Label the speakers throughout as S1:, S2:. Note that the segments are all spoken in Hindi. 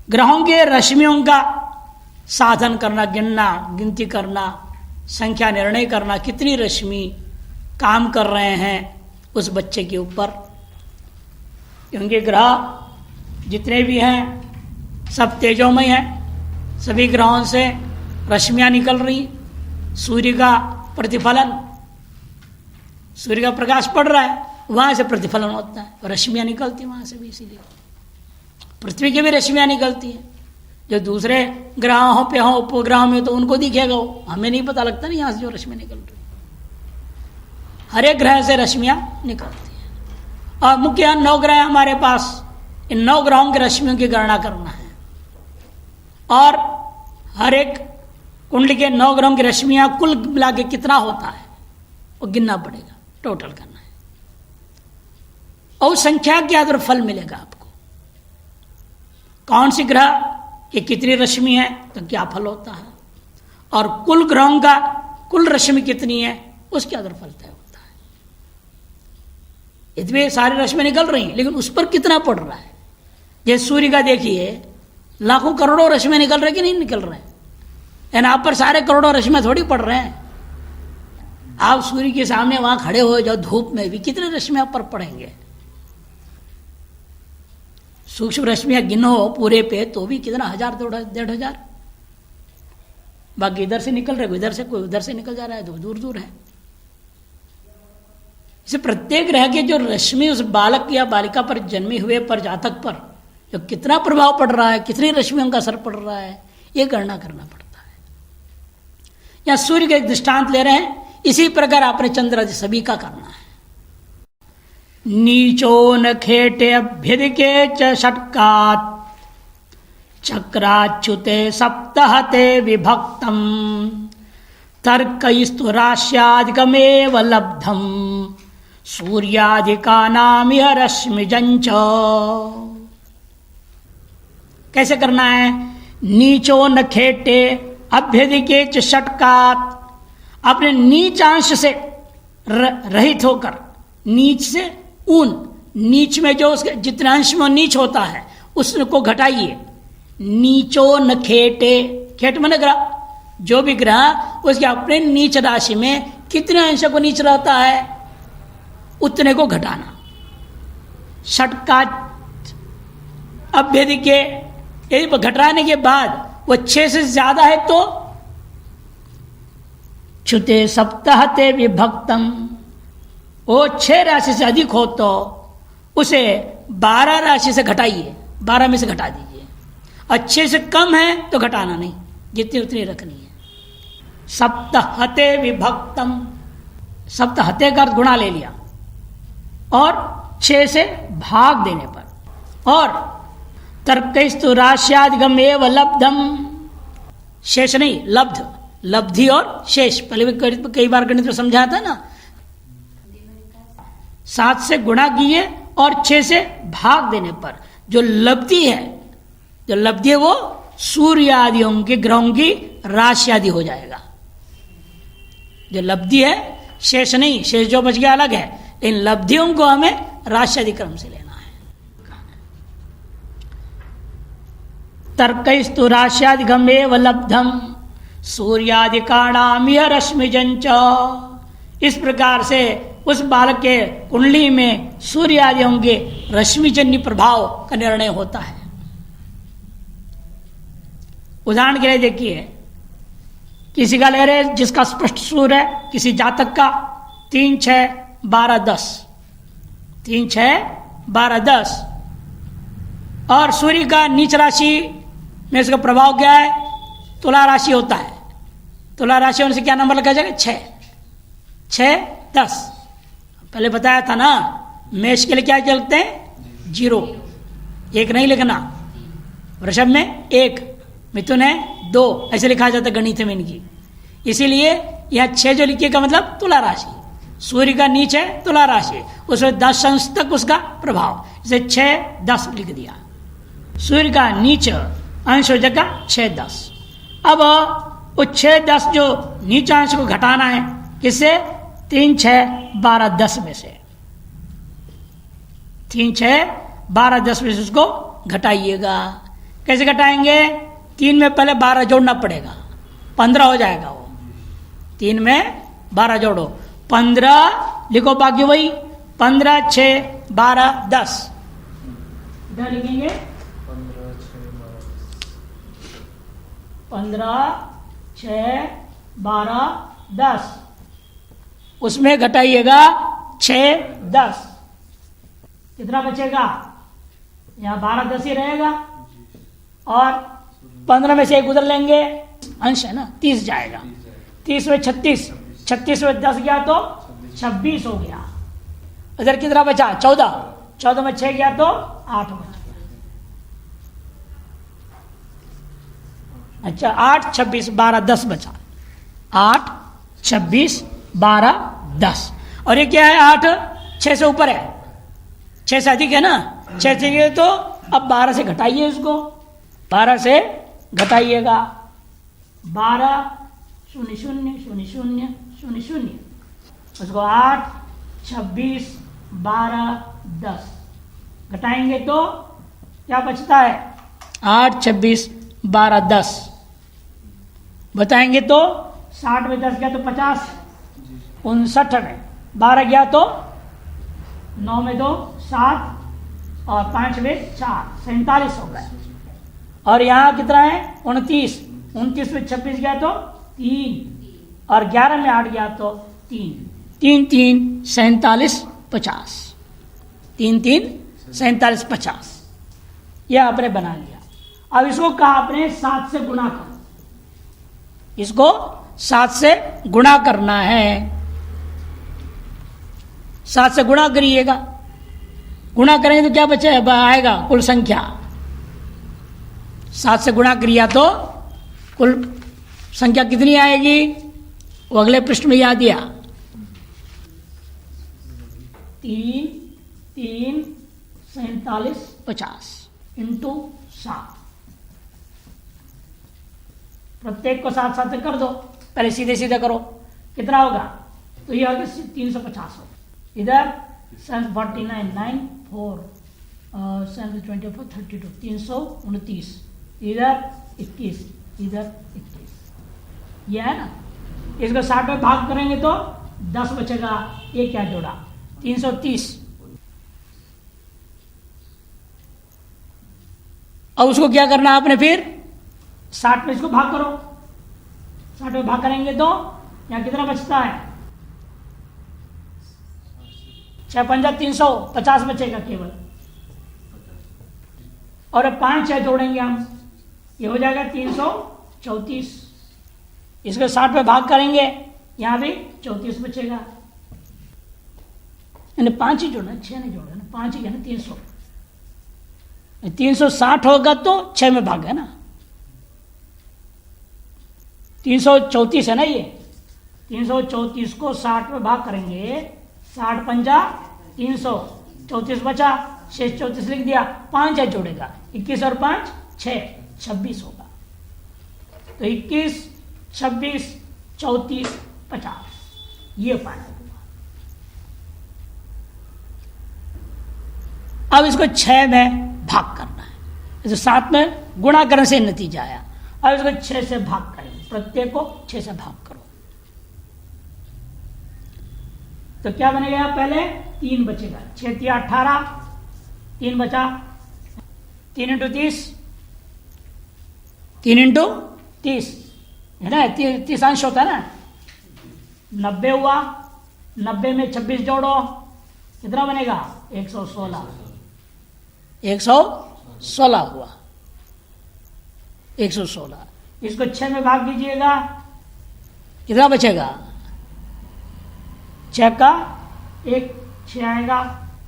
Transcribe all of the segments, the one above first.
S1: ग्रहों के रश्मियों का साधन करना, गिनना, गिनती करना, संख्या निर्णय करना, कितनी रश्मि काम कर रहे हैं उस बच्चे के ऊपर। क्योंकि ग्रह जितने भी हैं सब तेजोमय हैं, सभी ग्रहों से रश्मियां निकल रही। सूर्य का प्रतिफलन, सूर्य का प्रकाश पड़ रहा है, वहां से प्रतिफलन होता है, रश्मियां निकलती वहां से भी। इसीलिए पृथ्वी की भी रश्मियां निकलती हैं। जो दूसरे ग्रहों पे हो, उपग्रहों में, तो उनको दिखेगा, वो हमें नहीं पता लगता ना यहाँ से जो रश्मि निकल रही। हर एक ग्रह से रश्मियां निकलती हैं। और मुख्य 9 ग्रह हमारे पास, इन 9 ग्रहों की रश्मियों की गणना करना है। और हर एक कुंडली के 9 ग्रहों की रश्मियां कुल मिला के कितना होता है वो गिनना पड़ेगा, टोटल करना है। और संख्या के आधार फल मिलेगा आपको। कौन सी ग्रह कि कितनी रश्मि है तो क्या फल होता है, और कुल ग्रहों का कुल रश्मि कितनी है उसके आधार फल तय होता है। इतनी सारी रश्मि निकल रही हैं, लेकिन उस पर कितना पड़ रहा है। जैसे सूर्य का देखिए, लाखों करोड़ों रश्मि निकल रहे कि नहीं निकल रहे हैं, यानी आप पर सारे करोड़ों रश्मि थोड़ी पड़ रहे हैं। आप सूर्य के सामने वहां खड़े हो जाओ धूप में भी, कितने रश्मि आप पर पड़ेंगे। सूक्ष्म रश्मियां गिनो पूरे पे तो भी कितना 1000 1500। बाकी इधर से निकल रहे, इधर से, कोई उधर से निकल जा रहा है, तो दूर दूर है। इसे प्रत्येक ग्रह के जो रश्मि उस बालक या बालिका पर जन्मे हुए पर जातक पर जो कितना प्रभाव पड़ रहा है, कितनी रश्मियों का असर पड़ रहा है, ये गणना करना पड़ता है। या सूर्य का एक दृष्टांत ले रहे हैं, इसी प्रकार आपने चंद्र सभी का करना है। नीचो न खेटे अभ्यधिके च षट्कात् चक्राच्युते सप्तहते विभक्तम तर्कैस्तु राश्यादिकमेव लब्धम सूर्यादिकानामिह रश्मिजञ्च। कैसे करना है? नीचो न खेटे अभ्यधिके च षट्कात्, अपने नीचांश से रहित होकर, नीच से ऊन, नीच में जो उसके जितने अंश में नीच होता है उसको घटाइए। नीचो न खेटे, खेट मन ग्रह, जो भी ग्रह उसके अपने नीच राशि में कितने अंश को नीच रहता है उतने को घटाना। षटका अभ्यधि के यदि घटाने के बाद वो 6 से ज्यादा है तो छुते सप्ताहते विभक्तम, वो 6 राशि से अधिक हो तो उसे 12 राशि से घटाइए, 12 में से घटा दीजिए। और 6 से कम है तो घटाना नहीं, जितनी उतनी रखनी है। सप्तहते विभक्तम, सप्तहते का अर्थ गुणा ले लिया, और 6 से भाग देने पर। और तर्कस्तु राश्यादिगम एव लब्धम, शेष नहीं लब्ध, लब्धि और शेष। पहले भी कई बार गणित में समझाया था ना, 7 से गुणा किए और 6 से भाग देने पर जो लब्धि है, जो लब्धि है वो सूर्य आदियों के ग्रहों की राशि आदि हो जाएगा। जो लब्धि है, शेष नहीं, शेष जो बच गया अलग है, इन लब्धियों को हमें राशि आदि क्रम से लेना है। तर्कस्तु राश्यादिगम एव लब्धम सूर्यादिकाणामिह रश्मिजञ्च। इस प्रकार से उस बालक के कुंडली में सूर्य आदि होंगे रश्मिजन्य प्रभाव का निर्णय होता है। उदाहरण के लिए देखिए, किसी का ले रहे जिसका स्पष्ट सूर्य है, किसी जातक का 3, 6, 12, 10, 3, 6, 12, 10, और सूर्य का नीच राशि में इसका प्रभाव क्या है? तुला राशि होता है। तुला राशि होने से क्या नंबर लगा जाएगा? 6, 6, 10। पहले बताया था ना, मेष के लिए क्या चलते हैं? 0, 1 नहीं लिखना। वृषभ में 1, मिथुन है 2, ऐसे लिखा जाता है गणित में इनकी। इसीलिए यह 6 जो लिखिए का मतलब तुला राशि, सूर्य का नीच है तुला राशि, उसमें 10 अंश तक उसका प्रभाव, इसे 6, 10 लिख दिया। सूर्य का नीच अंश हो जाएगा 6, 10। अब वो 6, 10 जो नीचा अंश को घटाना है किससे? 3, 6, 12, 10 में से। 3, 6, 12, 10 में से उसको घटाइएगा। कैसे घटाएंगे? 3 में पहले 12 जोड़ना पड़ेगा, 15 हो जाएगा वो। 3 में 12 जोड़ो, 15 लिखो, बाकी वही 15, 6, 12, 10। इधर लिखेंगे 15, 6, 12, 10। उसमें घटाइएगा 6, 10, कितना बचेगा? यहाँ 12, 10 ही रहेगा, और 15 में से 1 उधर लेंगे, अंश है ना, 30 जाएगा। 30 में 36, 36 में 10 गया तो 26 हो गया। इधर कितना बचा? 14, 14 में 6 गया तो 8 बचा। अच्छा, 8, 26, 12, 10 बचा। 8, 26, 12, 10। और ये क्या है? 8 6 से ऊपर है, 6 से अधिक है ना, 6 से ये तो अब 12 से घटाइए इसको, 12 से घटाइएगा। 12, 0, 0, 0, 0, 0, 0, उसको 8, 26, 12, 10 घटाएंगे तो क्या बचता है? 8, 26, 12, 10 बताएंगे तो 60 में 10 गया तो 50, 59 में 12 गया तो 9 में 2, 7, और 5 में 4, 47 हो गया। और यहाँ कितना है? 29, 29 में 26 गया तो 3, और 11 में 8 गया तो 3, 3, 3, 47, 50, 3, 3, 47, 50। यह आपने बना लिया। अब इसको कहा आपने 7 से गुणा करो, इसको 7 से गुणा करना है। 7 से गुणा करिएगा, गुणा करेंगे तो क्या बचे आएगा? कुल संख्या। 7 से गुणा करिया तो कुल संख्या कितनी आएगी? वो अगले पृष्ठ में याद दिया, 3, 3, 47, 50 इंटू 7। प्रत्येक को 7 7 से कर दो, पहले सीधे सीधे करो, कितना होगा? तो ये होगा 350 हो। इधर 49, 9, 4, 24, 32, 329, इधर 21, इधर 21, ये है ना। इसको 60 में भाग करेंगे तो 10 बचेगा। ये क्या जोड़ा? 330। अब उसको क्या करना है आपने? फिर 60 में इसको भाग करो, 60 में भाग करेंगे तो यहाँ कितना बचता है? 6 पंजा 350 बचेगा केवल, और 5 6 जोड़ेंगे हम, ये हो जाएगा 334। इसको 60 में भाग करेंगे, यहाँ भी 34 बचेगा। यानी 5 ही जोड़ना, 6 नहीं जोड़ना, 5 ही है ना। 300, 360 होगा तो 6 में भाग है ना, 334 है ना ये। 334 को 60 में भाग करेंगे, 60 पंजा 300, 34 बचा, शेष 34 लिख दिया, 5 है जोड़ेगा, 21 और 5 6, 26 होगा। तो 21, 26, 34, 50 ये पाना होगा। अब इसको 6 में भाग करना है, इसे 7 में गुणा करने से नतीजा आया। अब इसको 6 से भाग करेंगे, प्रत्येक को 6 से भाग करो तो क्या बनेगा? पहले 3 बचेगा, 6 3 18, 3 बचा, 3 इंटू 30, 3 इंटू 30 है ना, 30 अंश होता है ना। 90 हुआ, 90 में 26 जोड़ो, कितना बनेगा? 116, 116 हुआ, 116। इसको 6 में भाग दीजिएगा, कितना बचेगा? 6 का 1, 6 आएगा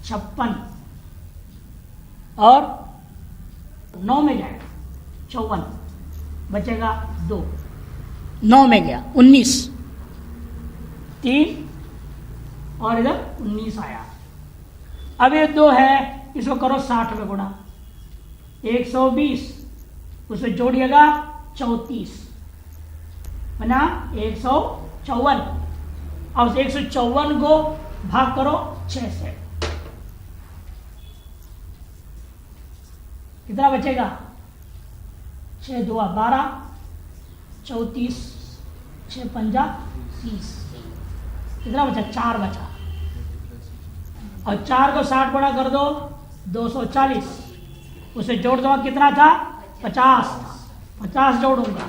S1: 56, और 9 में जाएगा 54, बचेगा 2, 9 में गया 19, 3 और इधर 19 आया। अब ये 2 है, इसको करो 60 में गुणा, 120, उसमें जोड़िएगा 34, बना 154। अब 154 को भाग करो 6 से, कितना बचेगा? 6 2 12, 34, 6 5 30, कितना बचा? 4 बचा। और 4 को 60 गुणा कर दो 240, उसे जोड़ दो कितना था? 50, 50 जोड़ूंगा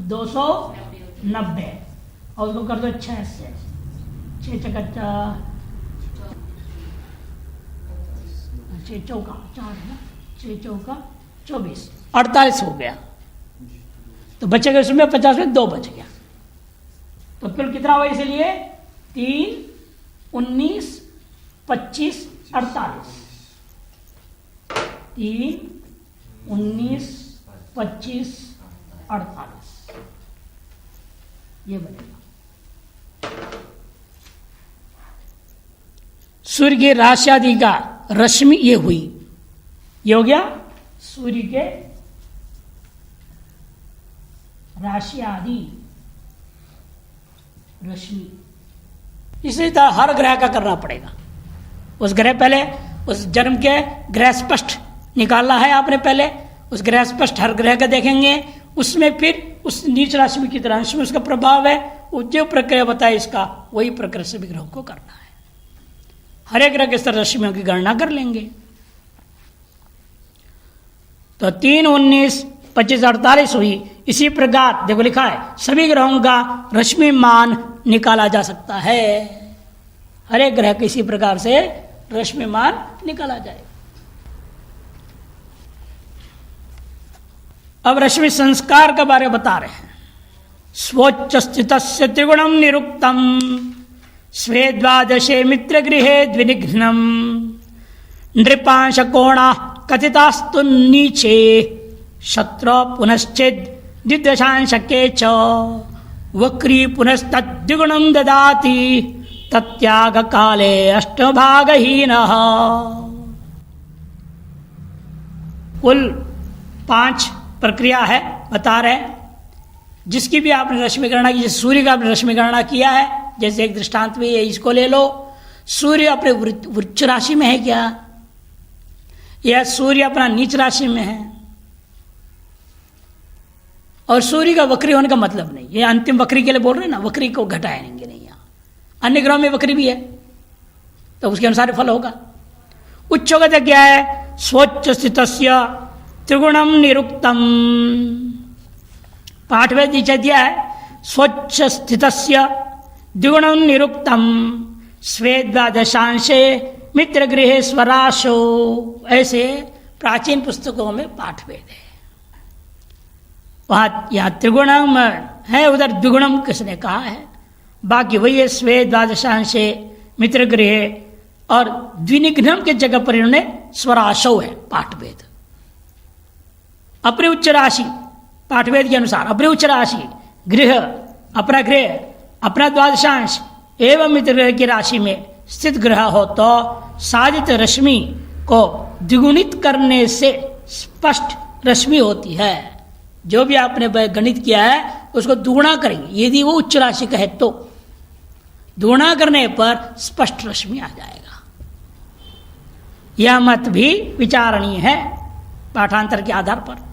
S1: 290, और उसको कर दो 6 से, 6 चक्का 6 चौका 4 है ना, 6 चौका 24, 48 हो गया। तो बचेगा उसमें 50 में 2 बच गया। तो कुल कितना हुआ? इसलिए 3, 19, 25, 48, 3, 19, 25, 48 ये बनेगा। सूर्य के राशि आदि का रश्मि ये हुई, ये हो गया सूर्य के राशि आदि रश्मि। इसी तरह हर ग्रह का करना पड़ेगा। उस ग्रह पहले उस जन्म के ग्रह स्पष्ट निकालना है आपने, पहले उस ग्रह स्पष्ट हर ग्रह का देखेंगे, उसमें फिर उस नीच राशि में कितना राशि में उसका प्रभाव है, वो जो प्रक्रिया बताए इसका वही प्रक्रिया सभी ग्रहों को करना है। हर एक ग्रह के स्तर रश्मियों की गणना कर लेंगे। तो 3, 19, 25, 48 हुई। इसी प्रकार देखो लिखा है सभी ग्रहों का रश्मि मान निकाला जा सकता है। हर एक ग्रह किसी प्रकार से रश्मि मान निकाला जाए। अब रश्मि संस्कार के बारे में बता रहे हैं। स्वोच्च स्थितस्य त्रिगुणम निरुक्तम स्वे द्वादशे मित्र गृहे द्विनिघ्नम नृपांश कोणा कथितास्तु नीचे शत्रु पुनश्चिद द्विदशांश के च वक्री पुनस्तद्विगुणं ददाति तत्याग काले अष्टभागहीनः। कुल 5 प्रक्रिया है बता रहे हैं, जिसकी भी आपने रश्मि गणना की। जैसे सूर्य का आपने रश्मि गणना किया है, जैसे एक दृष्टांत में इसको ले लो। सूर्य अपने वृश्चिक राशि में है क्या, या सूर्य अपना नीच राशि में है? और सूर्य का वक्री होने का मतलब नहीं, ये अंतिम वक्री के लिए बोल रहे हैं ना, वक्री को घटाएंगे नहीं। यहाँ अन्य ग्रहों में वक्री भी है तो उसके अनुसार फल होगा। उच्च गति क्या है? स्वोच्च स्थितस्य त्रिगुणम निरुक्तम। पाठवेद नीचे दिया है स्वच्छ स्थितस्य द्विगुणम निरुक्तम स्वे द्वादशांशे मित्र गृहे स्वराशो। ऐसे प्राचीन पुस्तकों में पाठवेद है। वहां यहाँ त्रिगुणम है, उधर द्विगुणम किसने कहा है? बाकी वही है स्वे द्वादशांशे मित्र गृहे, और द्विनिघ्नम के जगह पर इन्होंने स्वराशो है पाठवेद। अपने उच्च राशि पाठवेद के अनुसार अपने उच्च राशि गृह अपना गृह अपना द्वादशांश एवं मित्र ग्रह की राशि में स्थित ग्रह हो तो साधित रश्मि को द्विगुणित करने से स्पष्ट रश्मि होती है। जो भी आपने गणित किया है उसको दुगुणा करेंगे, यदि वो उच्च राशि का है तो दुगुणा करने पर स्पष्ट रश्मि आ जाएगा। यह मत भी विचारणीय है पाठांतर के आधार पर।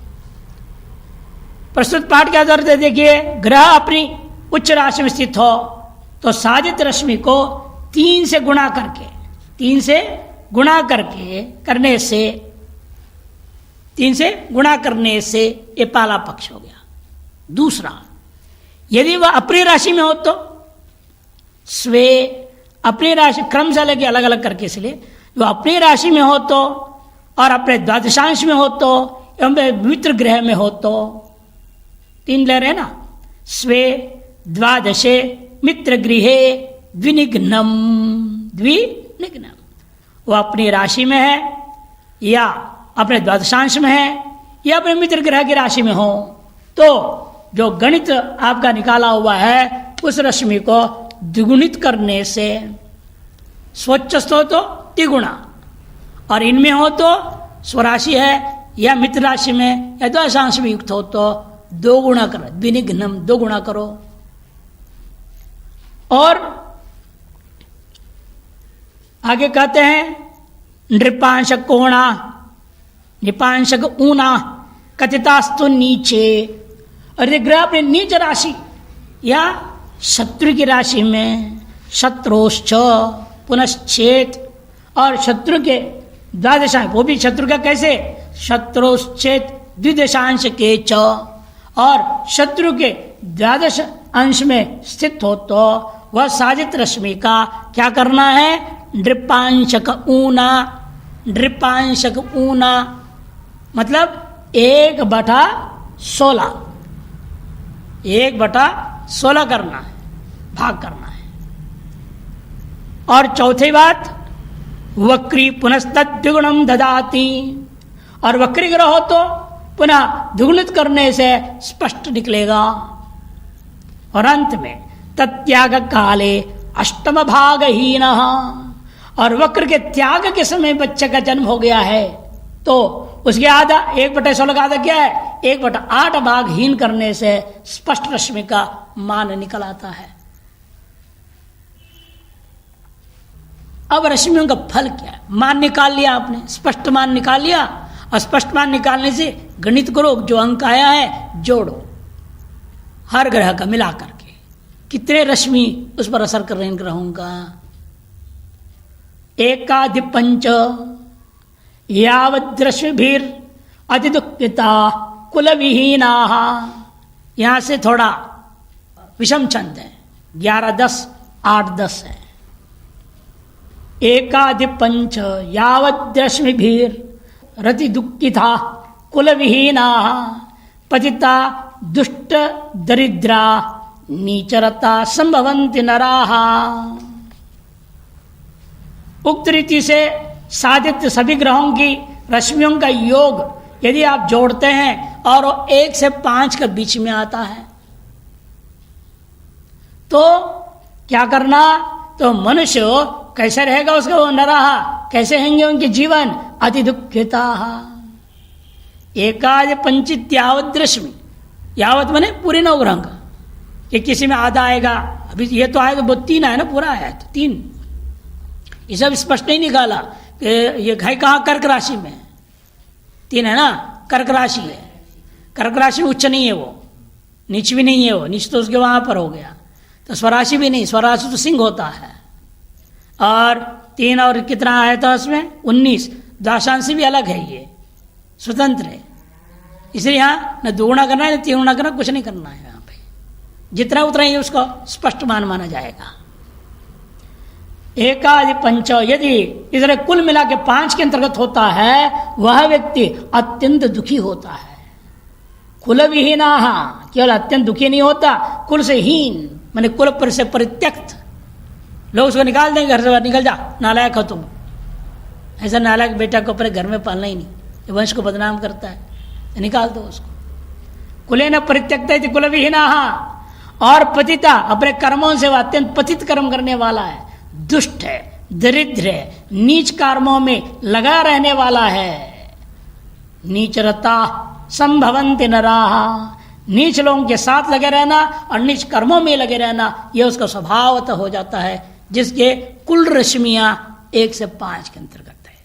S1: प्रस्तुत पाठ के आधार से देखिए, ग्रह अपनी उच्च राशि में स्थित हो तो साधित रश्मि को 3 से गुणा करके 3 से गुणा करके करने से 3 से गुणा करने से ये पहला पक्ष हो गया। दूसरा, यदि वह अपनी राशि में हो तो स्वे अपनी राशि क्रम से लगे अलग अलग करके, इसलिए वह अपनी राशि में हो तो और अपने द्वादशांश में हो तो एवं मित्र ग्रह में हो तो 3 ले रहे हैं ना, स्वे द्वादशे मित्र गृहे द्विनिघ्नम। द्विनिघ्नम वो अपनी राशि में है या अपने द्वादशांश में है या अपने मित्र ग्रह की राशि में हो तो जो गणित आपका निकाला हुआ है उस रश्मि को द्विगुणित करने से स्वच्छस्थ हो तो द्विगुणा, और इनमें हो तो स्वराशि है या मित्र राशि में या द्वादशांश में युक्त हो तो 2 गुणा करो, द्विनिघ्नम 2 गुणा करो। और आगे कहते हैं नृपांशक कोणा, नृपांशक ऊना कथितास्तु नीचे, और यदि ग्रह अपने नीच राशि या शत्रु की राशि में, शत्रुश्च पुनश्चेत, और शत्रु के द्वादशांश, वो भी शत्रु का कैसे, शत्रुश्चेत द्विदशांश के च, और शत्रु के द्वादश अंश में स्थित हो तो वह साजित रश्मि का क्या करना है, नृपांशक ऊना, नृपांशक ऊना मतलब 1/16, 1/16 करना है, भाग करना है। और चौथी बात, वक्री पुनस्तद्विगुणम ददाति, और वक्री ग्रह हो तो पुनः द्विगुणित करने से स्पष्ट निकलेगा। और अंत में तत्याग काले अष्टम भागहीन, और वक्र के त्याग के समय बच्चे का जन्म हो गया है तो उसके आधा 1/16 का आधा क्या है, 1/8 भागहीन करने से स्पष्ट रश्मि का मान निकल आता है। अब रश्मियों का फल क्या है, मान निकाल लिया आपने, स्पष्ट मान निकाल लिया, और स्पष्ट मान निकालने से गणित करो, जो अंक आया है जोड़ो, हर ग्रह का मिला करके कितने रश्मि उस पर असर कर रहे हैं इन ग्रहों का। एकाधिपंच यावद्रश्मिभिर अतिदुःखिता कुलविहीना, यहां से थोड़ा विषम छंद है, 11-10 8-10 है। एकाधिपंच यावद्रश्मिभिर रति दुःखिता कुलविहीना पतिता दुष्ट दरिद्रा नीचरता संभवन्ति नराः। उक्त रीति से साधित सभी ग्रहों की रश्मियों का योग यदि आप जोड़ते हैं और 1 से 5 के बीच में आता है तो क्या करना, तो मनुष्य कैसे रहेगा उसका, वो नराः कैसे रहेंगे उनके जीवन, अति दुःखिता। एकाद पंचित यावत रश्मि, यावत माने पूरे 9 ग्रह का, कि किसी में आधा आएगा, अभी ये तो आएगा, वो 3 आया ना, पूरा आया तो 3, ये सब स्पष्ट नहीं निकाला कि ये है कहाँ, कर्क राशि में 3 है ना, कर्क राशि है, कर्क राशि में उच्च नहीं है, वो नीच भी नहीं है, वो नीच तो उसके वहां पर हो गया, तो स्वराशि भी नहीं, स्वराशि तो सिंह होता है। और 3 और कितना आया था उसमें 19, द्वादशांश भी अलग है, ये स्वतंत्र है, इसलिए यहाँ न दुगुना करना है न तिगुना करना, कुछ नहीं करना है, यहाँ पे जितना उतना ही उसको स्पष्ट मान माना जाएगा। एकादि पंच, यदि इसलिए कुल मिला के 5 के अंतर्गत होता है, वह व्यक्ति अत्यंत दुखी होता है। कुल विहीना, केवल अत्यंत दुखी नहीं होता, कुल से हीन माने कुल पर से परित्यक्त, लोग उसको निकाल देंगे घर से, निकल जा, नालायक हो तुम। ऐसा नालायक बेटा को अपने घर में पालना ही नहीं, ये वंश को बदनाम करता है, तो निकाल दो उसको। कुले न परित्यक्त कुल विहीना, और पतिता, अपने कर्मों से वह अत्यंत पतित कर्म करने वाला है, दुष्ट है, दरिद्र है, नीच कर्मों में लगा रहने वाला है। नीचरता संभवन्ति नराः, नीच लोगों के साथ लगे रहना और नीच कर्मों में लगे रहना, यह उसका स्वभावतः हो जाता है, जिसके कुल रश्मियां 1 से 5 के अंतर्गत है।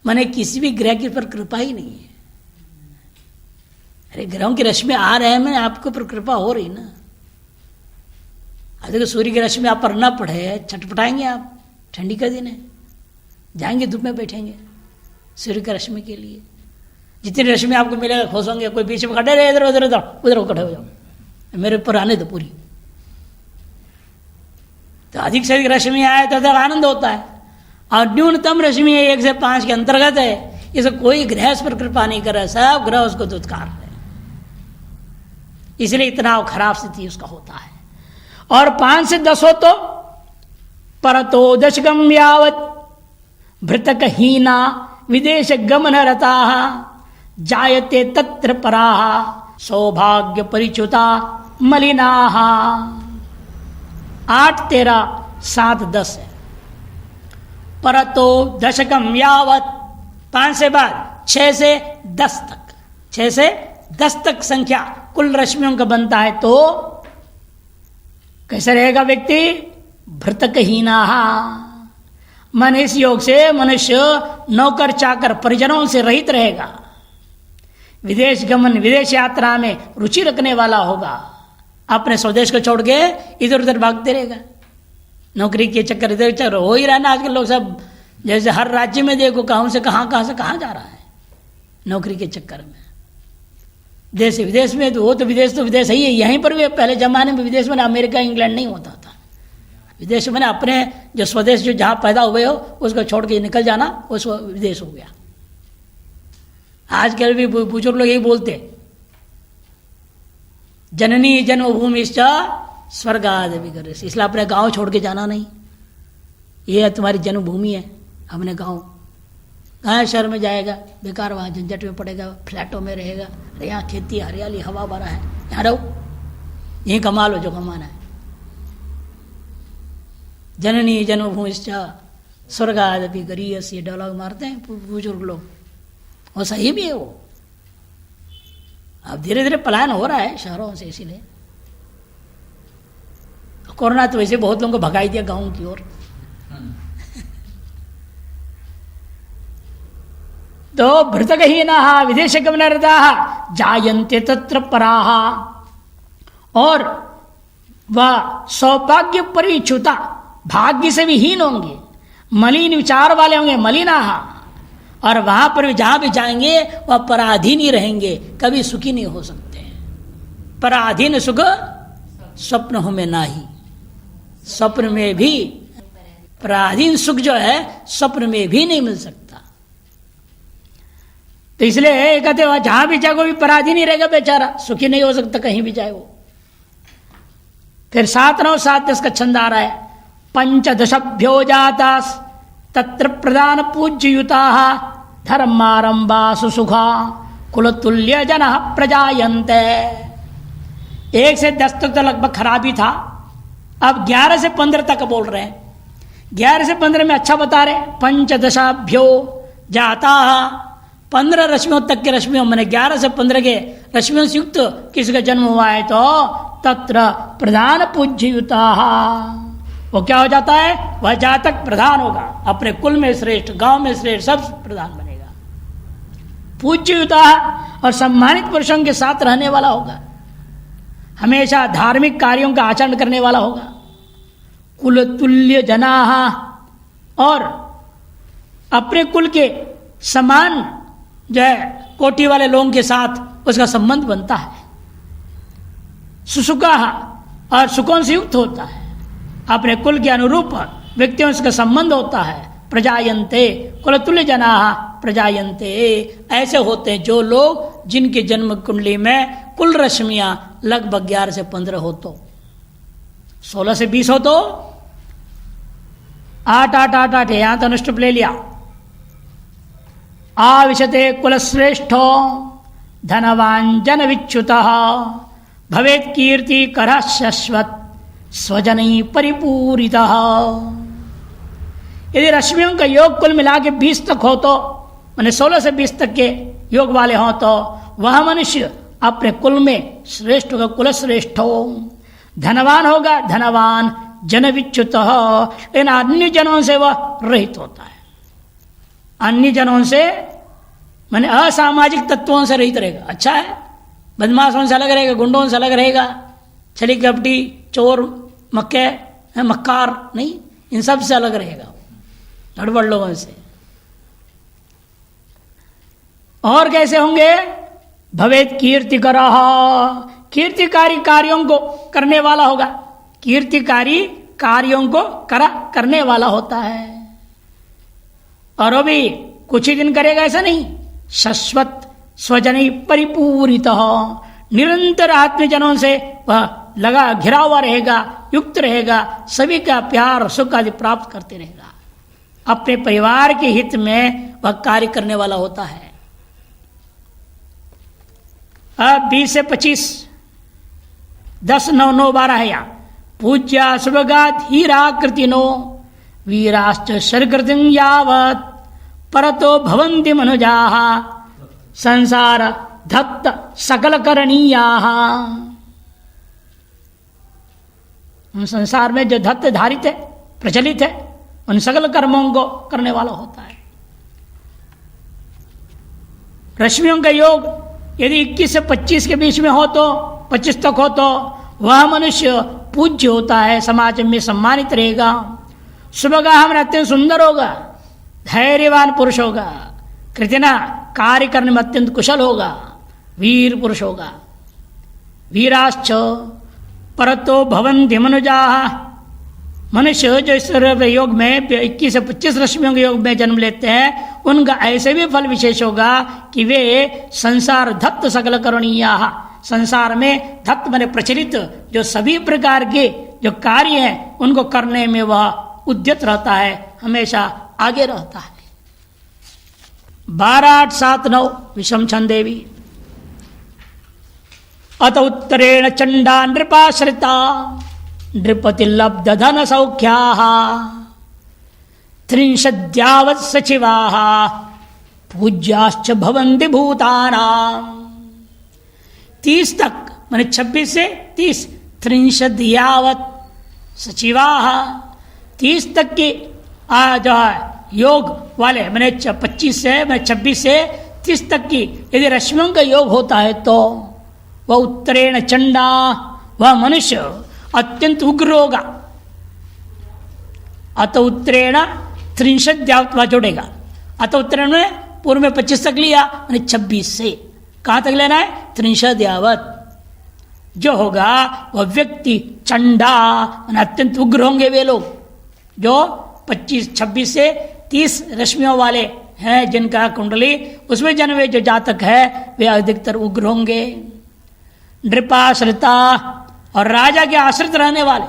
S1: माने किसी भी ग्रह के ऊपर कृपा ही नहीं है। अरे ग्रहों की रश्मि आ रहे हैं, मैंने आपके ऊपर कृपा हो रही ना। देखो सूर्य की रश्मि आप पर न पड़े, छटपटाएंगे आप, ठंडी का दिन है, जाएंगे धूप में बैठेंगे सूर्य की रश्मि के लिए। जितनी रश्मि आपको मिलेगा खुश होंगे, कोई बीच में खड़े रहे, इधर उधर उधर उधर खड़े हो जाओ, मेरे ऊपर आने दो पूरी। तो अधिक से अधिक रश्मि आए तो अधिक आनंद होता है, और न्यूनतम रश्मि 1 से 5 के अंतर्गत है, इसे कोई ग्रह उस पर कृपा नहीं कर रहा है, सब ग्रह उसको दुत्कार है, इसलिए इतना खराब स्थिति उसका होता है। और 5 से 10 हो तो परतो दशकम यावत भृतक हीना विदेश गमन रता जायते तत्र पराः सौभाग्य परिच्युता मलिनाः। 8, 13, 7, 10 है। परतो दशकम यावत, 5 से बाद 6 से 10 तक, 6 से 10 तक संख्या कुल रश्मियों का बनता है, तो कैसे रहेगा व्यक्ति, भृतकहीना। मन इस योग से मनुष्य नौकर चाकर परिजनों से रहित रहेगा, विदेश गमन, विदेश यात्रा में रुचि रखने वाला होगा, अपने स्वदेश को छोड़ के इधर उधर भागते रहेगा। नौकरी के चक्कर इधर चक्कर हो ही रहा है ना आजकल। लोग सब जैसे हर राज्य में देखो कहाँ से कहाँ जा रहा है नौकरी के चक्कर में। देश विदेश में तो वो तो विदेश ही है। यहीं पर भी पहले जमाने में विदेश में अमेरिका इंग्लैंड नहीं होता था। विदेश में अपने जो स्वदेश जो जहाँ पैदा हुए हो उसको छोड़ के निकल जाना, उसको विदेश हो गया। आजकल भी बुजुर्ग लोग यही बोलते, जननी जन्मभूमि स्वर्गादपि गरीयसी। इसलिए अपने गांव छोड़ के जाना नहीं, ये तुम्हारी जन्मभूमि है। अपने गांव शहर में जाएगा बेकार, वहाँ झंझट में पड़ेगा, फ्लैटों में रहेगा। अरे यहाँ खेती हरियाली हवा भरा है, यहाँ रहो, यहीं कमा लो जो कमाना है। जननी जन्मभूमि स्वर्गादपि गरीयसी, ये डायलॉग मारते हैं बुजुर्ग लोग, वो सही भी है। वो अब धीरे धीरे पलायन हो रहा है शहरों से, इसीलिए कोरोना तो वैसे बहुत लोगों को भगाई दिया गांव की ओर। तो भृतगहीनाः विदेश गमनरताः जायन्ते तत्र पराः, और वह सौभाग्य परिच्युता, भाग्य से भी हीन होंगे, मलिन विचार वाले होंगे, मलिनाः, और वहां पर भी जहां भी जाएंगे वह पराधीन ही रहेंगे, कभी सुखी नहीं हो सकते। पराधीन सुख स्वप्न हो में नाही, स्वप्न में भी पराधीन सुख जो है स्वप्न में भी नहीं मिल सकता। तो इसलिए कहते हो जहां भी जाए वो भी पराधीन ही रहेगा बेचारा, सुखी नहीं हो सकता कहीं भी जाए वो। फिर 7-9-7 का छंद आ रहा है, 15 जाता तत्र प्रधान पूज्ययुता धर्मारंभा सुसुखा कुलतुल्य जन प्रजायन्ते। 1 से 10 तक तो लगभग खराब ही था, अब 11 से 15 तक बोल रहे हैं। 11 से 15 में अच्छा बता रहे, 15 जाता, 15 रश्मियों तक के रश्मियों, मैंने 11 से 15 के रश्मियों से युक्त किसी का जन्म हुआ है तो तत्र प्रधान पूज्ययुता, वो क्या हो जाता है, वह जातक प्रधान होगा, अपने कुल में श्रेष्ठ, गांव में श्रेष्ठ, सब प्रधान बनेगा। पूज्ययुता और सम्मानित पुरुषों के साथ रहने वाला होगा, हमेशा धार्मिक कार्यों का आचरण करने वाला होगा। कुल तुल्य जनाः, और अपने कुल के समान जो है कोटि वाले लोगों के साथ उसका संबंध बनता है। सुसुखा, और सुखों से युक्त होता है, अपने कुल के अनुरूप व्यक्तियों से संबंध होता है। प्रजायन्ते कुलतुल्य जनाः प्रजायन्ते, ऐसे होते हैं जो लोग जिनके जन्म कुंडली में कुल रश्मियां लगभग 11 से 15 हो, तो 16 से 20 हो तो 8 यहां तो अनुष्टुप ले लिया। आविशते कुलश्रेष्ठो धनवान जन विच्युतः भवेत् कीर्ति करः शश्वत स्वजनैः परिपूरितः। यदि रश्मियों का योग कुल मिला के 20 तक हो तो, मैंने 16 से 20 तक के योग वाले हों तो वह मनुष्य अपने कुल में श्रेष्ठ होगा, कुल श्रेष्ठ हो। धनवान होगा, धनवान जन विच्युतः, लेकिन अन्य जनों से वह रहित होता है। अन्य जनों से माने असामाजिक तत्वों से रहित रहेगा। अच्छा है, बदमाशों से अलग रहेगा, गुंडों से अलग रहेगा, छली कपटी चोर मक्कार नहीं, इन सब से अलग रहेगा, गड़बड़ लोगों से। और कैसे होंगे, भवेत् कीर्तिकरः, कीर्तिकारी कार्यों को करने वाला होगा, कीर्तिकारी कार्यों को करने वाला होता है। और वो भी कुछ ही दिन करेगा ऐसा नहीं, शश्वत स्वजनैः परिपूरितः, निरंतर आत्मजनों से वह लगा घिरा हुआ रहेगा, युक्त रहेगा, सभी का प्यार सुख आदि प्राप्त करते रहेगा। अपने परिवार के हित में वह कार्य करने वाला होता है। अब 20 से 25, 10, 9, 9, 12 है यहाँ। पूज्या सुभगात हीराकृतिनो वीराश्च शरकृतिं यावत् परतो भवन्ति मनुजाः संसार धत्त सकल करणीयाः। संसार में जो धत्त धारित है, प्रचलित है, उन सकल कर्मों को करने वाला होता है। रश्मियों का योग यदि 21 से 25 के बीच में हो तो 25 तक हो तो वह मनुष्य पूज्य होता है, समाज में सम्मानित रहेगा, शुभगा में अत्यंत सुंदर होगा, धैर्यवान पुरुष होगा, कृतना कार्य करने में अत्यंत कुशल होगा, वीर पुरुष होगा। वीराश्च परतो भवन्ति मनुजाः, मनुष्य जो इस योग में 21 से 25 रश्मियों के योग में जन्म लेते हैं उनका ऐसे भी फल विशेष होगा कि वे संसार धत्त सकल करणीया, संसार में धत्त माने प्रचलित जो सभी प्रकार के जो कार्य हैं उनको करने में वह उद्यत रहता है, हमेशा आगे रहता है। 12, 8, 7, 9 विषम छंदेवी। अत उत्तरेण चंडा नृपाश्रिता नृपति लब्ध धन सौख्या 30 सचिवा पूज्याश्च भवन्ति भूतानां। 30 तक माने 26 से 30, 30 यावत सचिवा 30 तक के जो है योग वाले मैंने 25 से मैंने 26 से 30 तक की यदि रश्मियों का योग होता है तो वह उत्तरेण चंडा, वह मनुष्य अत्यंत उग्र होगा। अत उत्तरेण 30 यावत जोड़ेगा। अत उत्तरेण में पूर्व में 25 तक लिया, 26 से कहाँ तक लेना है 30 यावत जो होगा वह व्यक्ति चंडा अत्यंत उग्र होंगे। वे लोग जो 25, 26 से 30 रश्मियों वाले हैं जिनका कुंडली उसमें जन्मे जो जातक है वे अधिकतर उग्र होंगे। नृपाश्रिता और राजा के आश्रित रहने वाले,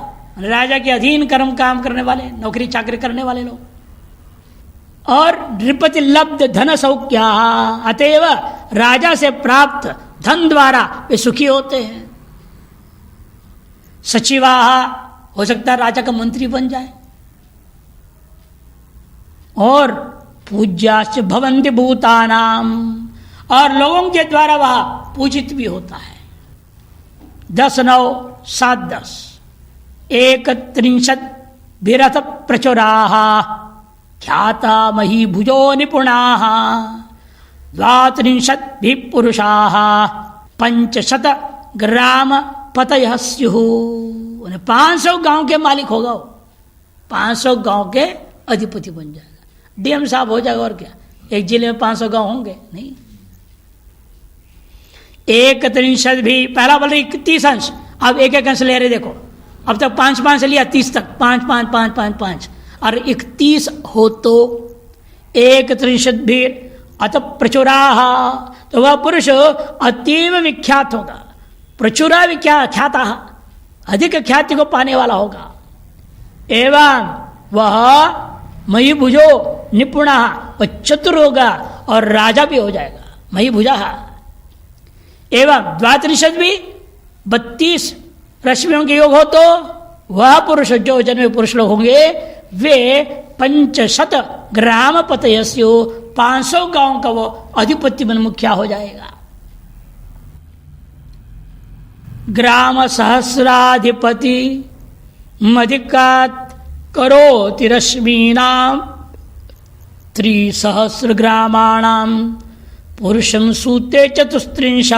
S1: राजा के अधीन कर्म काम करने वाले, नौकरी चाकरी करने वाले लोग। और नृपति लब्ध धन सौख्या, अतएव राजा से प्राप्त धन द्वारा वे सुखी होते हैं। सचिवा हो सकता है राजा का मंत्री बन जाए। और पूज्याश्च भवन्ति भूतानां, और लोगों के द्वारा वह पूजित भी होता है। 10, 9, 7, 10 31 विरथ प्रचुराः ख्याता मही भुजो निपुणाः 32 विपुरुषाः 500 ग्राम पतयः स्युः। 500 गांव के मालिक होगा वो, 500 गांव के अधिपति बन जाएगा, डीएम साहब हो जाएगा। और क्या एक जिले में 500 गांव होंगे? नहीं। 31 भी पहला बोल रही 30 अंश, अब एक एक अंश ले रहे। देखो अब तक 5-5 से लिया 30 तक, 5, 5, 5, 5, 5 और 31 हो तो 31 भी अत प्रचुराः, तो वह पुरुष अतीव विख्यात होगा। प्रचुरा ख्याता, अधिक ख्याति को पाने वाला होगा। एवं वह मही भुजो निपुणा, वह चतुर होगा और राजा भी हो जाएगा। मही भुजा एवं 32 भी 32 रश्मियों के योग हो तो वह पुरुष जो जन्मे पुरुष लोग होंगे वे 500 ग्राम पतयस्यो, 500 गांव का वो अधिपति मन मुखिया हो जाएगा। ग्राम सहस्राधिपति मधिकात करोति रश्मीनां 300 ग्रामाणां पुरुषं सूते 34।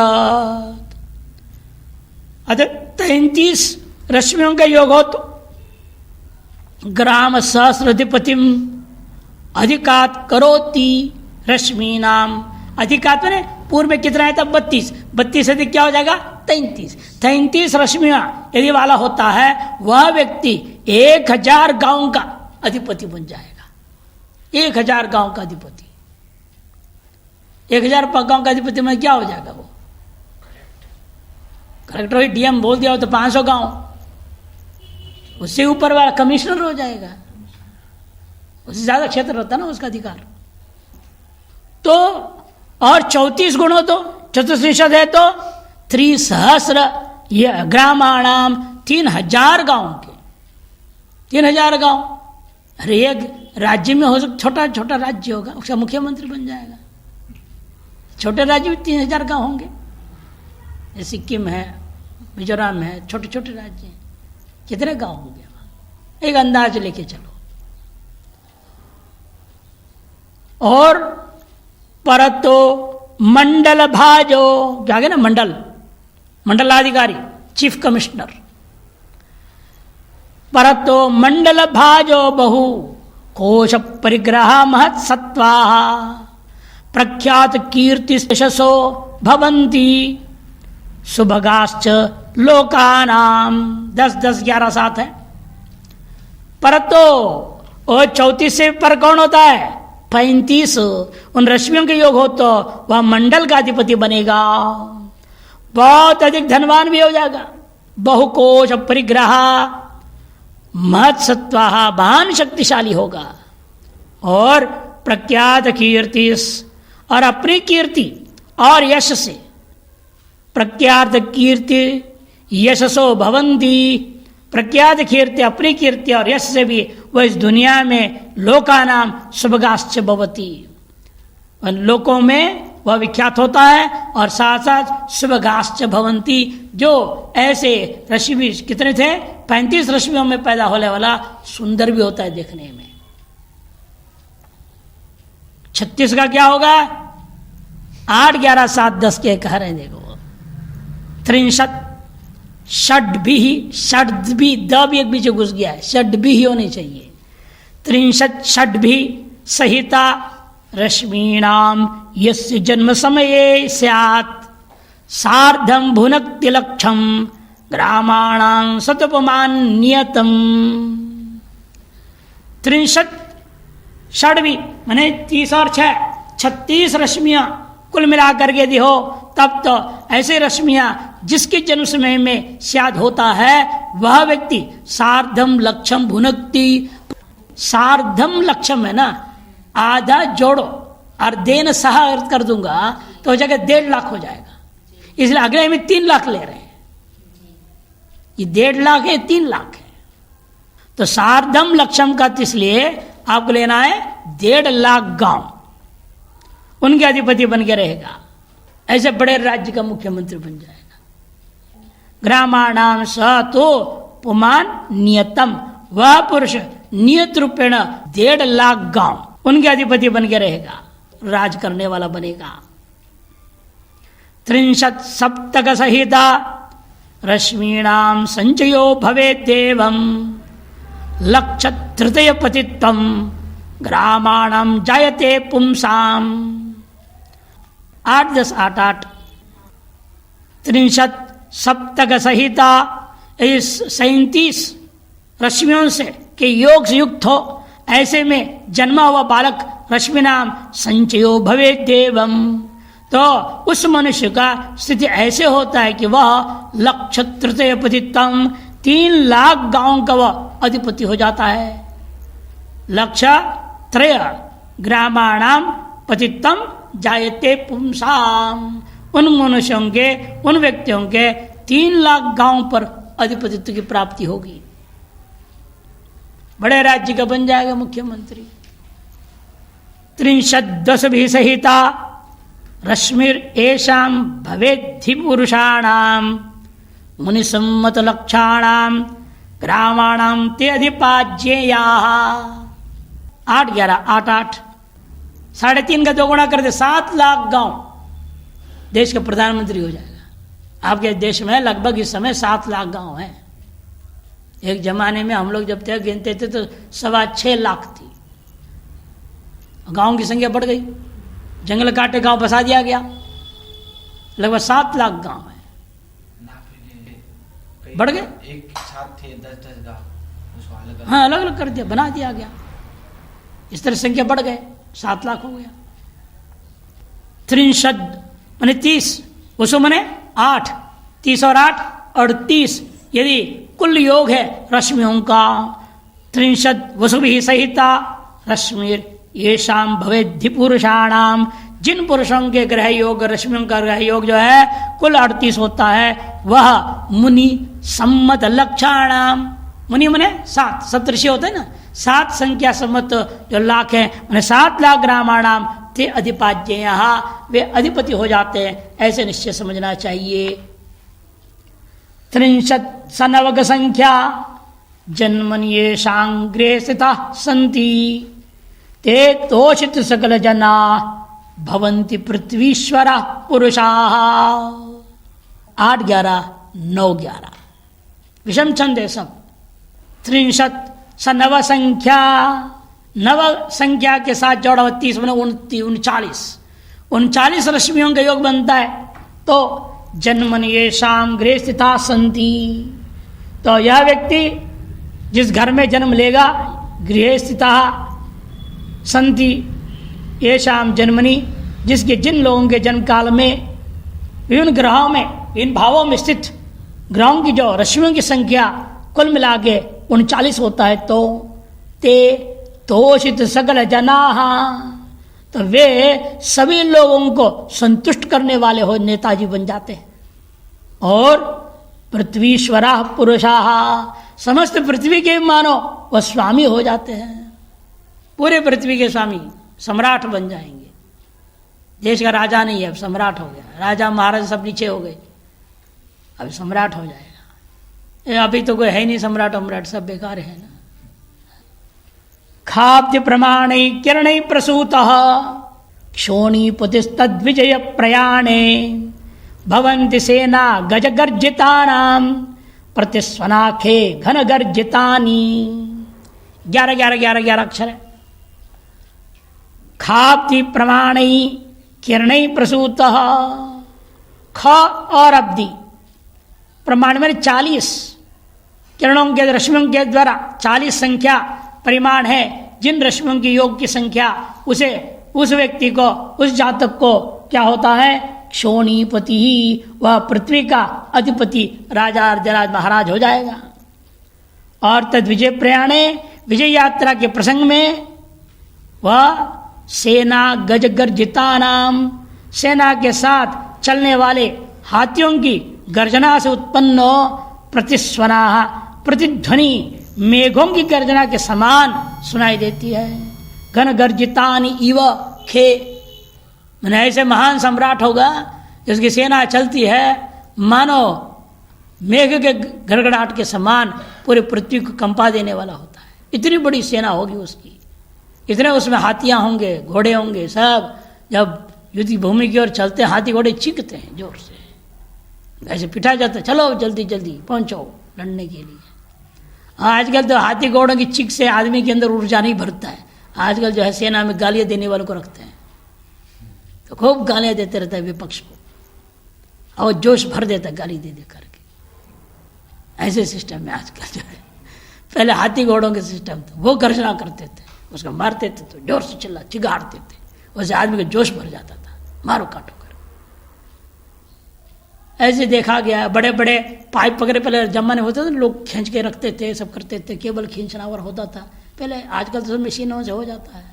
S1: अतः 33 रश्मियों का योग हो तो ग्राम सहस्राधिपतिम अधिकात करोति रश्मीनाम, अधिकात में पूर्व में कितना है तब 32, 32 अधिक क्या हो जाएगा 33। 33 रश्मियां यदि वाला होता है वह व्यक्ति 1000 गांव का अधिपति बन जाएगा। 1000 गांव का अधिपति, 1000 गांव का अधिपति में क्या हो जाएगा? वो कलेक्टर ही डीएम बोल दिया हो तो 500 गांव, उससे ऊपर वाला कमिश्नर हो जाएगा, उससे ज्यादा क्षेत्र रहता ना उसका अधिकार। तो और 34 गुण हो तो 34 है तो 300 ग्रामाणाम 3000 गांव के, 3000 गांव। अरे एक राज्य में हो सकता, छोटा छोटा राज्य होगा उसका मुख्यमंत्री बन जाएगा। छोटे राज्य में 3000 गांव होंगे, जैसे सिक्किम है, मिजोरम है, छोटे छोटे राज्य हैं, कितने गांव होंगे? एक अंदाज लेके चलो। और परतो मंडल भाजो, क्या है ना, मंडलाधिकारी, चीफ कमिश्नर। परतो मंडल भाजो बहु कोश परिग्रह महत् सत्वा प्रख्यात कीर्ति यशसो भवंती सुभगाश्च लोकानाम। 10, 10, 11, 7 है। परतो वो 34 से पर कौन होता है? 35 उन रश्मियों के योग हो तो वह मंडल का अधिपति बनेगा, बहुत अधिक धनवान भी हो जाएगा। बहुकोश परिग्रह महत्सत्वा, महान शक्तिशाली होगा। और प्रख्यात कीर्ति, और अपनी कीर्ति और यश से, प्रख्यात कीर्ति यशसो भवंती, प्रख्यात कीर्ति अपनी कीर्ति और यश से भी वह इस दुनिया में लोकानाम शुभगाश्च भवती, लोकों में वह विख्यात होता है। और साथ साथ शुभगाश्च भवंती, जो ऐसे रश्मि कितने थे? 35 रश्मियों में पैदा होने वाला, सुंदर भी होता है देखने में। 36 का क्या होगा? 8, 11, 7, 10 के कह रहे हैं, देखो 63 षड भी द भी एक बीच घुस गया है, षड भी ही होनी चाहिए। 63 षड भी सहिता रश्मीणाम यस्य जन्म समये स्यात् सार्धम भुनक्ति लक्षम ग्रामाणां सतुपमान नियतम। 63 षड्वी माने 30 और 6, 36 रश्मियां कुल मिलाकर के यदि हो, तब तो ऐसे रश्मियां जिसके जन्म समय में शायद होता है, वह व्यक्ति सार्धम लक्षम भुनक्ति। सार्धम लक्षम है ना, आधा जोड़ो और देन सह अर्थ कर दूंगा तो जगह 1.5 लाख हो जाएगा। इसलिए अगले में 3 लाख ले रहे हैं। ये 1.5 लाख है, 3 लाख है। तो सार्धम लक्षम का इसलिए आपको लेना है 1.5 लाख गांव, उनके अधिपति बन के रहेगा। ऐसे बड़े राज्य का मुख्यमंत्री बन जाएगा। ग्रामाणाम स तो पुमान नियतम, वह पुरुष नियत रूपेण 1.5 लाख गांव उनके अधिपति बन के रहेगा, राज करने वाला बनेगा। 63 सप्तक सहिता रश्मीणाम संचयो भवेदेवं लक्ष तृतीय पतित्वं ग्रामाणाम जायते पुंसाम। 8, 10, 8, 8 63 सप्तक सहिता, 37 रश्मियों से के योग से युक्त हो, ऐसे में जन्मा हुआ बालक रश्मि नाम संचयो भवे देवम। तो उस मनुष्य का स्थिति ऐसे होता है कि वह लक्ष तृतीय पतित्वम, 3 लाख गांव का वह अधिपति हो जाता है। लक्ष त्रय ग्रामाणाम पतित्वम जायते पुंसाम, उन मनुष्यों के, उन व्यक्तियों के 3 लाख गांव पर अधिपतित्व की प्राप्ति होगी। बड़े राज्य का बन जाएगा मुख्यमंत्री। 63 भी सहिता रश्मिर एषाम भवेद्धि पुरुषाणाम मुनिसम्मत लक्षाणाम ग्रामाणाम ते अधिपाज्येया। 8, 11, 8, 8 3.5 का 2 गुणा कर दे, 7 लाख गांव देश का प्रधानमंत्री हो जाएगा। आपके देश में लगभग इस समय 7 लाख गांव हैं। एक जमाने में हम लोग जब तक गिनते थे तो 6.25 लाख थी। गांव की संख्या बढ़ गई, जंगल काटे गांव बसा दिया गया, लगभग 7 लाख गांव है, बढ़ गए।
S2: एक साथ थे 10-10 गांव,
S1: हाँ अलग अलग कर दिया, बना दिया गया। इस तरह संख्या बढ़ गए, 7 लाख हो गया। 63 माने 30, उसो माने 8, 30 और 8 38, यदि कुल योग है रश्मियों का। 63 वसु भी सहिता रश्मिर ये शाम भवेद्धि पुरुषाणाम, जिन पुरुषों के ग्रह योग, रश्मियों का ग्रह योग जो है कुल 38 होता है, वह मुनि सम्मत लक्षाणाम। मुनि मने 7 सप्तऋषि होते हैं ना, 7 संख्या सम्मत जो लाख है, मैंने 7 लाख ग्रामाणाम ते अधिपाज्य, यहाँ वे अधिपति हो जाते हैं, ऐसे निश्चय समझना चाहिए। 63 सनवग संख्या जन्मन्ये शांग्रे स्थिता संति ते तोषित सकल जना भवन्ति पृथ्वीश्वर पुरुषाः। 8, 11, 9, 11 विषम छंद है सब। 63 स नव संख्या, नव संख्या के साथ जोड़ा 30 बने 39 रश्मियों का योग बनता है। तो जन्मन येषाम गृहे स्थिता संति, तो यह व्यक्ति जिस घर में जन्म लेगा, गृहे स्थिता संति येषाम जन्मनि, जिसके जिन लोगों के जन्म काल में विभिन्न ग्रहों में, इन भावों में स्थित ग्रहों की जो रश्मियों की संख्या कुल मिला के 39 होता है, तो ते तोषित सकल जनाः, तो वे सभी लोगों को संतुष्ट करने वाले हो नेताजी बन जाते हैं। और पृथ्वीश्वरा पुरुषाः, समस्त पृथ्वी के मानो वह स्वामी हो जाते हैं, पूरे पृथ्वी के स्वामी, सम्राट बन जाएंगे। देश का राजा नहीं है, अब सम्राट हो गया। राजा महाराज सब नीचे हो गए, अब सम्राट हो जाएगा। अभी तो कोई है नहीं सम्राट वम्राट, सब बेकार है ना। खाद्य प्रमाणे किरण प्रसूतः क्षोणीपतिस्तद्विजय प्रयाणे भवन्ति सेना गजगर्जितानां प्रतिस्वनाखे घन गर्जितानि। 11, 11, 11, 11 अक्षर है। खाद्य प्रमाणे किरण प्रसूतः, ख और अब्दी प्रमाण में 40 किरणों के रश्मियों के द्वारा 40 संख्या परिमाण है। जिन रश्मियों की योग की संख्या, उसे उस व्यक्ति को, उस जातक को क्या होता है, क्षोणीपति ही, वह पृथ्वी का अधिपति राजा अर्धराज महाराज हो जाएगा। और तद विजय प्रयाणे, विजय यात्रा के प्रसंग में वह सेना गजगर्जिता नाम, सेना के साथ चलने वाले हाथियों की गर्जना से उत्पन्न प्रतिस्वना, प्रतिध्वनि मेघों की गर्जना के समान सुनाई देती है। घन गर्जितानि इव खे, मैंने ऐसे महान सम्राट होगा जिसकी सेना चलती है मानो मेघ के गड़गड़ाहट के समान पूरे पृथ्वी को कंपा देने वाला होता है। इतनी बड़ी सेना होगी उसकी, इतने उसमें हाथियां होंगे, घोड़े होंगे, सब जब युद्ध भूमि की ओर चलते हाथी घोड़े चीखते हैं जोर से, ऐसे पिटा जाता, चलो जल्दी जल्दी पहुंचो लड़ने के लिए। आजकल तो हाथी घोड़ों की चीख से आदमी के अंदर ऊर्जा नहीं भरता है। आजकल जो है सेना में गालियां देने वालों को रखते हैं, तो खूब गालियां देते रहता है विपक्ष को, और जोश भर देता है गाली दे दे करके। ऐसे सिस्टम में आजकल जो है, पहले हाथी घोड़ों के सिस्टम था, वो गर्जना करते थे, उसको मारते थे तो जोर से चिल्लाते थे, उससे आदमी का जोश भर जाता था, मारो काटो कर। ऐसे देखा गया, बड़े बड़े पाइप वगैरह पहले जमाने होते थे, लोग खींच के रखते थे, सब करते थे, केवल खींचना और होता था पहले। आजकल तो सब मशीनों से हो जाता है।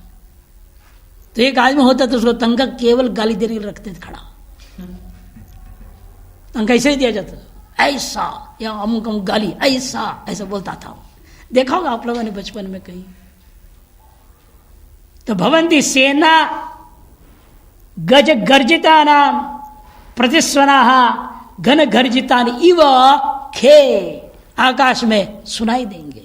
S1: तो एक आदमी होता तो उसको तंका केवल गाली देने के लिए रखते थे खड़ा, तंका ऐसे ही दिया जाता, ऐसा या अमुक अमुक गाली ऐसा, ऐसा बोलता था। देखा होगा आप लोगों ने बचपन में कहीं। तो भवन्ति सेना गज गर्जिता नाम प्रतिस्वना घन गर्जिता इव खे, आकाश में सुनाई देंगे।